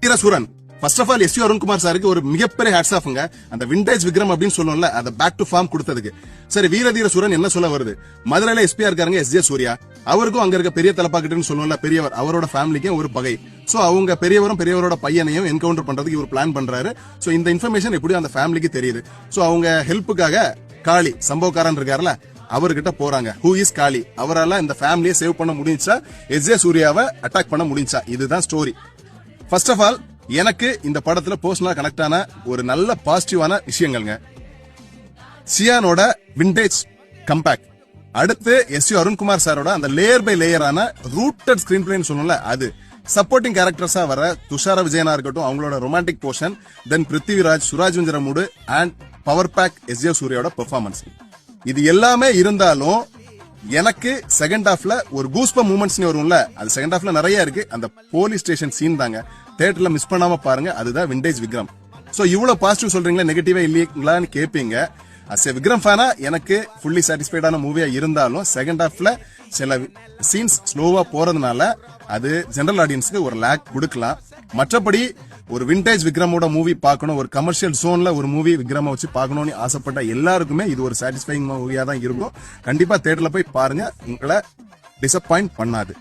வீரதீர Sooran. First of all S Arunkumar சாருக்கு ஒரு மிகப்பெரிய ஹேட்ஸ் ஆஃப்ங்க. அந்த விண்டேஜ் விக்ரம் அப்படின்னு சொல்லுவோம்ல, அதை பேக் டு ஃபார்ம் கொடுத்ததுக்கு. சரி, வீரதீர சூரன் என்ன சொல்ல வருது? மதுரையில எஸ்பியா இருக்காருங்க எஸ்.ஜே. சூர்யா. அவருக்கும் அங்க இருக்க பெரிய தலப்பாக்கிட்டுன்னு சொல்லுவோம்ல, பெரியவர், அவரோட ஃபேமிலிக்கும் ஒரு பகை. சோ அவங்க பெரியவரும் பெரியவரோட பையனையும் என்கவுண்டர் பண்றதுக்கு இவர் பிளான் பண்றாரு. சோ இந்த இன்ஃபர்மேஷன் எப்படியும் அந்த ஃபேமிலிக்கு தெரியுது. சோ அவங்க ஹெல்ப்புக்காக காளி சம்பவக்காரன் இருக்காருல்ல, அவர்கிட்ட போறாங்க. ஹூ இஸ் காளி? அவரால இந்த ஃபேமிலியை சேவ் பண்ண முடிஞ்சா, எஸ்.ஜே. சூர்யாவை அட்டாக் பண்ண முடிஞ்சா? இதுதான் ஸ்டோரி. ஃபர்ஸ்ட் ஆஃப் ஆல் எனக்கு இந்த படத்துல பர்சனலா கனெக்ட் ஆன ஒரு நல்ல பாசிட்டிவான விஷயங்கள்ங்க. சியானோட விண்டேஜ் கம்பேக், அடுத்து எஸ் அருண்குமார் சாரோட அந்த லேயர் பை லேயரான ரூட்டட் ஸ்கிரீன் பிளேன்னு சொல்லணும்ல, அது சப்போர்ட்டிங் கேரக்டர்ஸா வர துஷார விஜயனா இருக்கட்டும், அவங்களோட romantic portion, then Prithviraj, Suraj Venjaramoodu and power pack S J. சூர்யாவோட பெர்ஃபார்மன்ஸ், இது எல்லாமே இருந்தாலும் எனக்கு செகண்ட் ஹாஃப்ல ஒரு கூஸ்ப மூமெண்ட்ஸ் வரும்ல, அது செகண்ட் ஹாஃப்ல நிறைய இருக்கு. அந்த போலீஸ் ஸ்டேஷன் சீன் தாங்க, தியேட்டர்ல மிஸ் பண்ணாம பாருங்க. அதுதான் விண்டேஜ் விக்ரம். சோ இவ்வளவு பாசிட்டிவ் சொல்றீங்களா, நெகட்டிவா இல்லைங்களான்னு கேப்பீங்க. அஸ் எ விக்ரம் ஃபேனா எனக்கு ஃபுல்லி சாட்டிஸ்ஃபைடான மூவியா இருந்தாலும் செகண்ட் ஹாஃப்ல சில சீன்ஸ் ஸ்லோவா போறதுனால அது ஜெனரல் ஆடியன்ஸ்க்கு ஒரு லேக் கொடுக்கலாம். மற்றபடி ஒரு விண்டேஜ் விக்ரமோட மூவி பார்க்கணும், ஒரு கமர்ஷியல் ஜோன்ல ஒரு மூவி விக்ரம வச்சு பார்க்கணும்னு ஆசைப்பட்ட எல்லாருக்குமே இது ஒரு சாட்டிஸ்ஃபைங் மூவியா தான் இருக்கும். கண்டிப்பா தியேட்டர்ல போய் பாருங்க, உங்களை டிசப்பாயிண்ட் பண்ணாது.